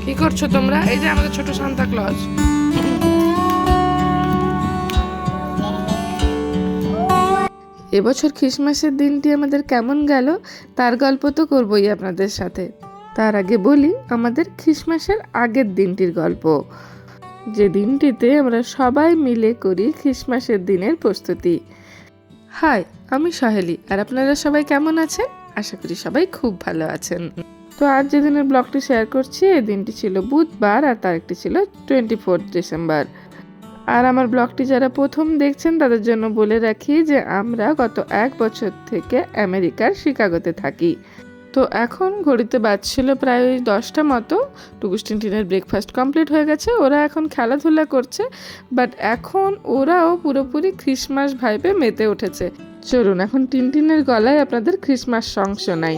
কি করছো তোমরা? এই যে আমাদের ছোট সান্তা ক্লজ। এবছর খ্রিসমাসের দিনটি আমাদের কেমন গেল তার গল্প তো করবই আপনাদের সাথে। তার আগে বলি আমাদের খ্রিসমাসের আগের দিনটির গল্প, যে দিনটিতে আমরা সবাই মিলে করি খ্রিসমাসের দিনের প্রস্তুতি। হাই, আমি সহেলি, আর আপনারা সবাই কেমন আছেন? আশা করি সবাই খুব ভালো আছেন। তো আজ যেদিনের ব্লগটি শেয়ার করছি, এই দিনটি ছিল বুধবার আর তারিখটি ছিল 24 ডিসেম্বর। আর আমার ব্লগটি যারা প্রথম দেখছেন তাদের জন্য বলে রাখি যে আমরা গত 1 বছর থেকে আমেরিকার শিকাগোতে থাকি। তো এখন ঘড়িতে বাজছিল প্রায় 10টা মতো। টুকুস টিনটিনের ব্রেকফাস্ট কমপ্লিট হয়ে গেছে, ওরা এখন খেলাধুলা করছে, বাট এখন ওরাও পুরোপুরি খ্রিসমাস ভাইবে মেতে উঠেছে। চলুন এখন টিনটিনের গলায় আপনাদের খ্রিসমাস সং শোনাই।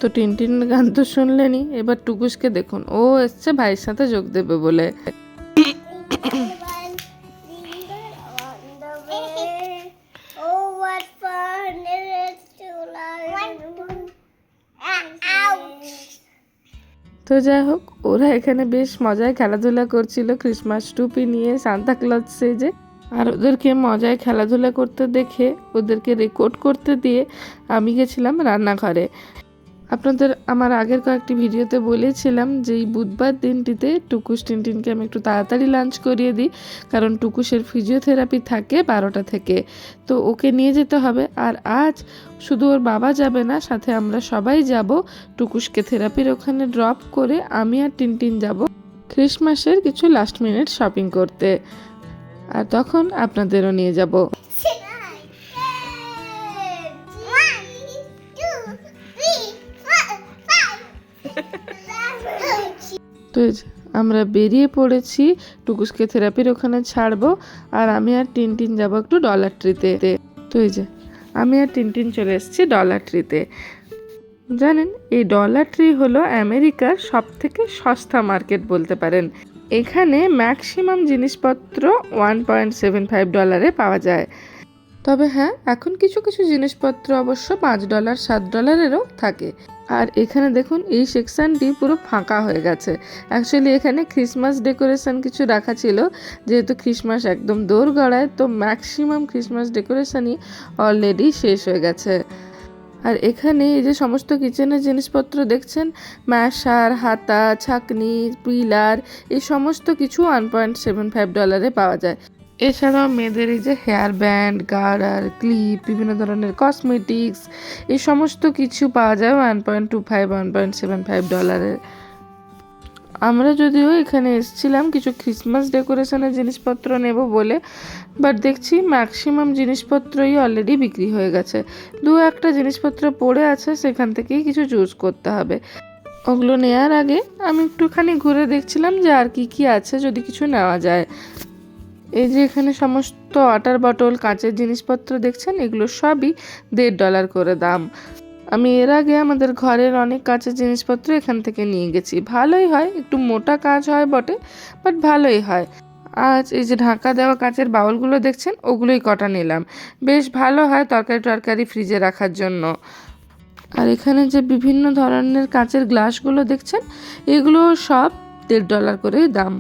তো টিনটিন গান তো শুনলেনি, এবার টুকুসকে দেখুন, ও এসছে ভাইয়ের সাথে যোগ দেবে বলে। তো যাই হোক, ওরা এখানে বেশ মজায় খেলাধুলা করছিল ক্রিসমাস টুপি নিয়ে, সান্তা ক্লজ সেজে। আর ওদেরকে মজায় খেলাধুলা করতে দেখে ওদেরকে রেকর্ড করতে দিয়ে আমি গেছিলাম রান্নাঘরে। আপনাদের আমার আগের কয়েকটি ভিডিওতে বলেছিলাম যে এই বুধবার দিনটিতে টুকুস টিনটিনকে আমি একটু তাড়াতাড়ি লাঞ্চ করিয়ে দিই, কারণ টুকুসের ফিজিওথেরাপি থাকে 12টা থেকে, তো ওকে নিয়ে যেতে হবে। আর আজ শুধু ওর বাবা যাবে না, সাথে আমরা সবাই যাব। টুকুসকে থেরাপির ওখানে ড্রপ করে আমি আর টিনটিন যাব ক্রিসমাসের কিছু লাস্ট মিনিট শপিং করতে, আর তখন আপনাদেরও নিয়ে যাব। তো আমরা বেরিয়ে পড়েছি, টুকুসকে থেরাপির ওখানে ছাড়বো, আর আমি আর টিনটিন যাবো একটু ডলার ট্রিতে। তো এই যে আমি আর টিনটিন চলে এসেছি ডলার ট্রিতে। জানেন, এই ডলার ট্রি হলো আমেরিকার সব থেকে সস্তা মার্কেট বলতে পারেন। এখানে ম্যাক্সিমাম জিনিসপত্র $1.75 পাওয়া যায়। তবে হ্যাঁ, এখন কিছু কিছু জিনিসপত্র অবশ্য $5 $7 থাকে। আর এখানে দেখুন, এই সেকশনটি পুরো ফাঁকা হয়ে গেছে। অ্যাকচুয়ালি এখানে ক্রিসমাস ডেকোরেশন কিছু রাখা ছিল, যেহেতু ক্রিসমাস একদম দোরগড়ায়, তো ম্যাক্সিমাম ক্রিসমাস ডেকোরেশনই অলরেডি শেষ হয়ে গেছে। আর এখানে এই যে সমস্ত কিচেনের জিনিসপত্র দেখছেন, ম্যাশার, হাতা, ছাঁকনি, পিলার, এই সমস্ত কিছু $1.75 পাওয়া যায়। এছাড়াও মেয়েদের এই যে হেয়ার ব্যান্ড, গার্ডার, ক্লিপ, বিভিন্ন ধরনের কসমেটিক্স, এই সমস্ত কিছু পাওয়া যায় $1.25 $1.75। আমরা যদিও এখানে এসেছিলাম কিছু ক্রিসমাস ডেকোরেশনের জিনিসপত্র নেব বলে, বাট দেখছি ম্যাক্সিমাম জিনিসপত্রই অলরেডি বিক্রি হয়ে গেছে। দু একটা জিনিসপত্র পড়ে আছে, সেখান থেকেই কিছু চুজ করতে হবে। ওগুলো নেওয়ার আগে আমি একটুখানি ঘুরে দেখছিলাম যে আর কি কি আছে, যদি কিছু নেওয়া যায়। এই যে এখানে সমস্ত ওয়াটার বটল, কাঁচের জিনিসপত্র দেখছেন, এগুলো সবই $1.50 করে দাম। আমি এর আগে আমাদের ঘরের অনেক কাঁচের জিনিসপত্র এখান থেকে নিয়ে গেছি, ভালোই হয়, একটু মোটা কাজ হয় বটে, বাট ভালোই হয়। আজ এই যে ঢাকা দেওয়া কাঁচের বাউলগুলো দেখছেন, ওগুলোই কটা নিলাম, বেশ ভালো হয় তরকারি টরকারি ফ্রিজে রাখার জন্য। আর এখানে যে বিভিন্ন ধরনের কাঁচের গ্লাসগুলো দেখছেন, এগুলো সব $1.50 করে দাম।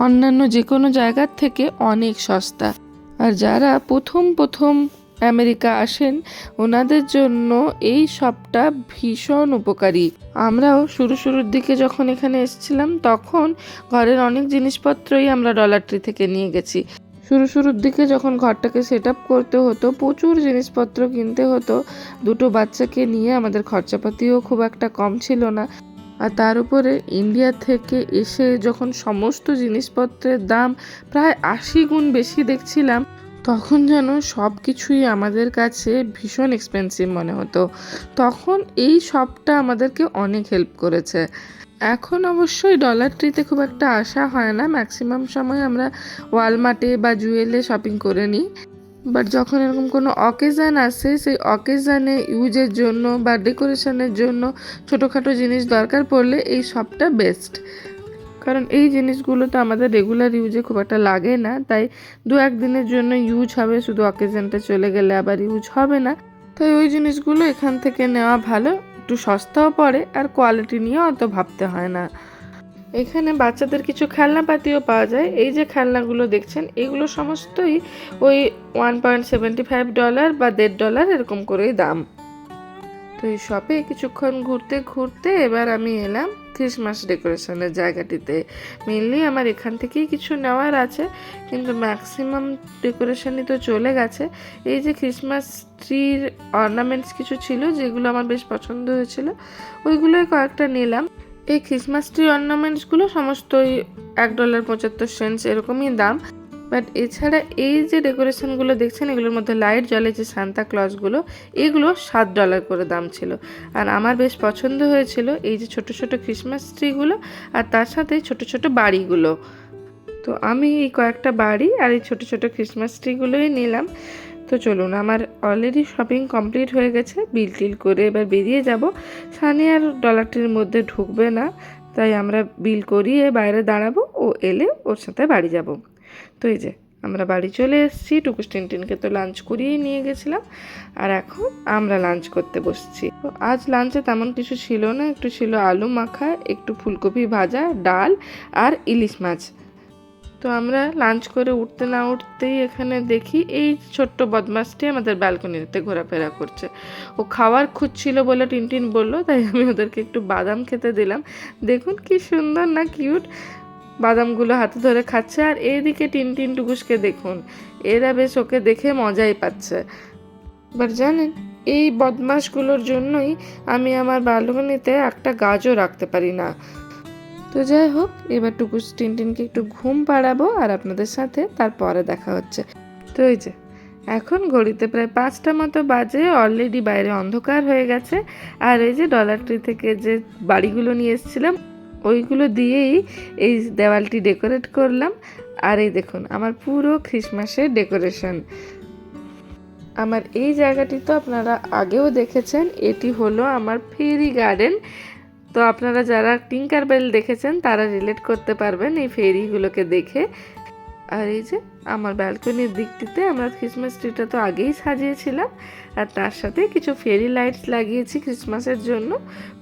অন্যান্য যে কোনো জায়গার থেকে অনেক সস্তা। আর যারা প্রথম আমেরিকা আসেন ওনাদের জন্য এই শপটা ভীষণ উপকারী। আমরাও শুরুর দিকে যখন এখানে এসেছিলাম তখন ঘরের অনেক জিনিসপত্রই আমরা ডলার ট্রি থেকে নিয়ে গেছি। শুরুর দিকে যখন ঘরটাকে সেট আপ করতে হতো, প্রচুর জিনিসপত্র কিনতে হতো। দুটো বাচ্চাকে নিয়ে আমাদের খরচাপাতিও খুব একটা কম ছিল না। আর তার উপরে ইন্ডিয়া থেকে এসে যখন সমস্ত জিনিসপত্রের দাম প্রায় 80 গুণ বেশি দেখছিলাম, তখন যেন সব কিছুই আমাদের কাছে ভীষণ এক্সপেন্সিভ মনে হতো। তখন এই শপটা আমাদেরকে অনেক হেল্প করেছে। এখন অবশ্যই ডলার ট্রিতে খুব একটা আসা হয় না, ম্যাক্সিমাম সময় আমরা ওয়ালমার্টে বা জুয়েলে শপিং করে নিই। বাট যখন এরকম কোনো অকেশান আসে, সেই অকেশানে ইউজের জন্য বা ডেকোরেশনের জন্য ছোটোখাটো জিনিস দরকার পড়লে এই শপটা বেস্ট। কারণ এই জিনিসগুলো তো আমাদের রেগুলার ইউজে খুব একটা লাগে না, তাই 2-1 দিনের জন্য ইউজ হবে, শুধু অকেশানটা চলে গেলে আবার ইউজ হবে না। তাই ওই জিনিসগুলো এখান থেকে নেওয়া ভালো, একটু সস্তাও পড়ে আর কোয়ালিটি নিয়ে অত ভাবতে হয় না। এখানে বাচ্চাদের কিছু খেলনাপাতিও পাওয়া যায়। এই যে খেলনাগুলো দেখছেন এগুলো সমস্তই ওই $1.75 বা $1.50 এরকম করেই দাম। তো এই শপে কিছুক্ষণ ঘুরতে এবার আমি এলাম ক্রিসমাস ডেকোরেশনের জায়গাটিতে। মেনলি আমার এখান থেকেই কিছু নেওয়ার আছে, কিন্তু ম্যাক্সিমাম ডেকোরেশনই তো চলে গেছে। এই যে ক্রিসমাস ট্রির অর্নামেন্টস কিছু ছিল যেগুলো আমার বেশ পছন্দ হয়েছিল, ওইগুলোই কয়েকটা নিলাম। এই ক্রিসমাস ট্রি অর্নামেন্টসগুলো সমস্তই $1.75 এরকমই দাম। বাট এছাড়া এই যে ডেকোরেশনগুলো দেখছেন এগুলোর মধ্যে লাইট জ্বলে, যে সান্তা ক্লজগুলো, এগুলো $7 করে দাম ছিল। আর আমার বেশ পছন্দ হয়েছিল এই যে ছোট ছোট ক্রিসমাস ট্রিগুলো আর তার সাথে ছোট ছোট বাড়িগুলো। তো আমি এই কয়েকটা বাড়ি আর এই ছোট ছোট ক্রিসমাস ট্রিগুলোই নিলাম। তো চলুন, আমার অলরেডি শপিং কমপ্লিট হয়ে গেছে। বিল টিল করে এবার বেরিয়ে যাব। সানি আর ডলার ট্রির মধ্যে ঢুকবে না, তাই আমরা বিল করিয়ে বাইরে দাঁড়াবো, ও এলে ওর সাথে বাড়ি যাব। তো এই যে আমরা বাড়ি চলে এসেছি। টুকুস টিনটিনকে তো লাঞ্চ করিয়েই নিয়ে গেছিলাম, আর এখন আমরা লাঞ্চ করতে বসছি। তো আজ লাঞ্চে তেমন কিছু ছিল না, একটু ছিল আলু মাখা, একটু ফুলকপি ভাজা, ডাল আর ইলিশ মাছ। তো আমরা লাঞ্চ করে উঠতে না উঠতেই এখানে দেখি এই ছোট্ট বদমাসটি আমাদের ব্যালকনিতে ঘোরাফেরা করছে। ও খাওয়ার খুঁজছিল বলে টিনটিন বলল, তাই আমি ওদেরকে একটু বাদাম খেতে দিলাম। দেখুন কি সুন্দর না কিউট, বাদামগুলো হাতে ধরে খাচ্ছে। আর এইদিকে টিনটিন টুকুসকে দেখুন, এরা বেশ ওকে দেখে মজাই পাচ্ছে। বাট জানেন, এই বদমাশগুলোর জন্যই আমি আমার ব্যালকনিতে একটা গাছও রাখতে পারি না। তো যাই হোক, এবার টুকুস টিনটিনকে একটু ঘুম পাড়াবো আর আপনাদের সাথে তারপরে দেখা হচ্ছে। তো এই যে এখন ঘড়িতে প্রায় 5টা মতো বাজে, অলরেডি বাইরে অন্ধকার হয়ে গেছে। আর এই যে ডলার ট্রি থেকে যে বাড়িগুলো নিয়ে এসেছিলাম ওইগুলো দিয়েই এই দেওয়ালটি ডেকোরেট করলাম। আর এই দেখুন আমার পুরো ক্রিসমাসের ডেকোরেশন। আমার এই জায়গাটি তো আপনারা আগেও দেখেছেন, এটি হলো আমার ফেরি গার্ডেন। তো আপনারা যারা টিঙ্কার বেল দেখেছেন তারা রিলেট করতে পারবেন এই ফেরিগুলোকে দেখে। আর এই যে আমার ব্যালকনির দিকটিতে আমরা ক্রিসমাস ট্রিটা তো আগেই সাজিয়েছিলাম, আর তার সাথে কিছু ফেরি লাইটস লাগিয়েছি ক্রিসমাসের জন্য।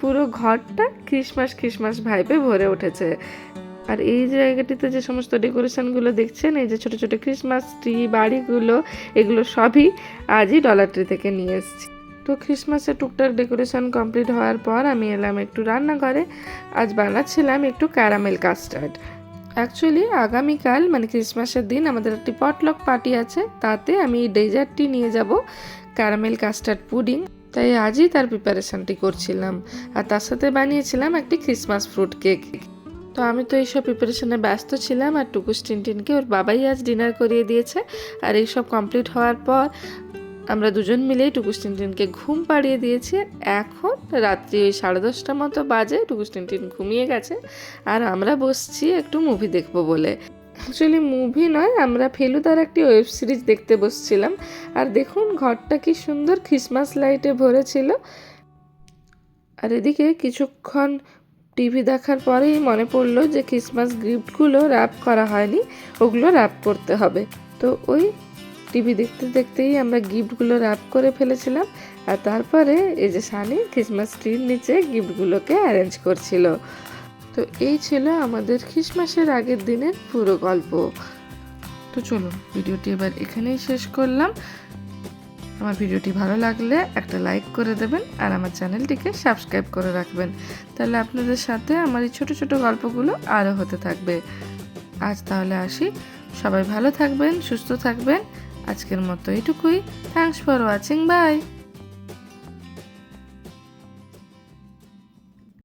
পুরো ঘরটা ক্রিসমাস ভাইবে ভরে উঠেছে। আর এই জায়গাটিতে যে সমস্ত ডেকোরেশনগুলো দেখছেন, এই যে ছোট ছোট ক্রিসমাস ট্রি, বাড়িগুলো, এগুলো সবই আজই ডলার ট্রি থেকে নিয়ে এসেছি। তো ক্রিসমাসের টুকটাক ডেকোরেশন কমপ্লিট হওয়ার পর আমি এলাম একটু রান্নাঘরে। আজ বানাচ্ছিলাম একটু ক্যারামেল কাস্টার্ড। অ্যাকচুয়ালি আগামীকাল মানে ক্রিসমাসের দিন আমাদের একটি পটলক পার্টি আছে, তাতে আমি এই ডেজার্টটি নিয়ে যাব, ক্যারামেল কাস্টার্ড পুডিং। তাই আজই তার প্রিপারেশনটি করছিলাম। আর তার সাথে বানিয়েছিলাম একটি ক্রিসমাস ফ্রুট কেক। তো আমি তো এইসব প্রিপারেশনে ব্যস্ত ছিলাম, আর টুকুস টিনটিনকে ওর বাবাই আজ ডিনার করিয়ে দিয়েছে। আর এইসব কমপ্লিট হওয়ার পর আমরা দুজন মিলেই টুকুস টিনটিনকে ঘুম পাড়িয়ে দিয়েছি। এখন রাত্রি ওই 10:30 মতো বাজে, টুকুস টিনটিন ঘুমিয়ে গেছে আর আমরা বসছি একটু মুভি দেখবো বলে। অ্যাকচুয়ালি মুভি নয়, আমরা ফেলুদার একটি ওয়েব সিরিজ দেখতে বসছিলাম। আর দেখুন ঘরটা কি সুন্দর ক্রিসমাস লাইটে ভরেছিল। আর এদিকে কিছুক্ষণ টিভি দেখার পরেই মনে পড়লো যে ক্রিসমাস গিফটগুলো র্যাপ করা হয়নি, ওগুলো র্যাপ করতে হবে। তো ওই টিভি দেখতে দেখতেই আমরা গিফটগুলো র্যাপ করে ফেলেছিলাম। আর তারপরে এই যে সানি ক্রিসমাস ট্রির নিচে গিফটগুলোকে অ্যারেঞ্জ করছিল। তো তো এই ছিল আমাদের খ্রিসমাসের আগের দিনের পুরো গল্প। তো চলুন ভিডিওটি এবার এখানেই শেষ করলাম। আমার ভিডিওটি ভালো লাগলে একটা লাইক করে দেবেন আর আমার চ্যানেলটিকে সাবস্ক্রাইব করে রাখবেন, তাহলে আপনাদের সাথে আমার এই ছোট ছোট গল্পগুলো আরও হতে থাকবে। আজ তাহলে আসি, সবাই ভালো থাকবেন, সুস্থ থাকবেন। আজকের মতো এইটুকুই। Thanks for watching, by.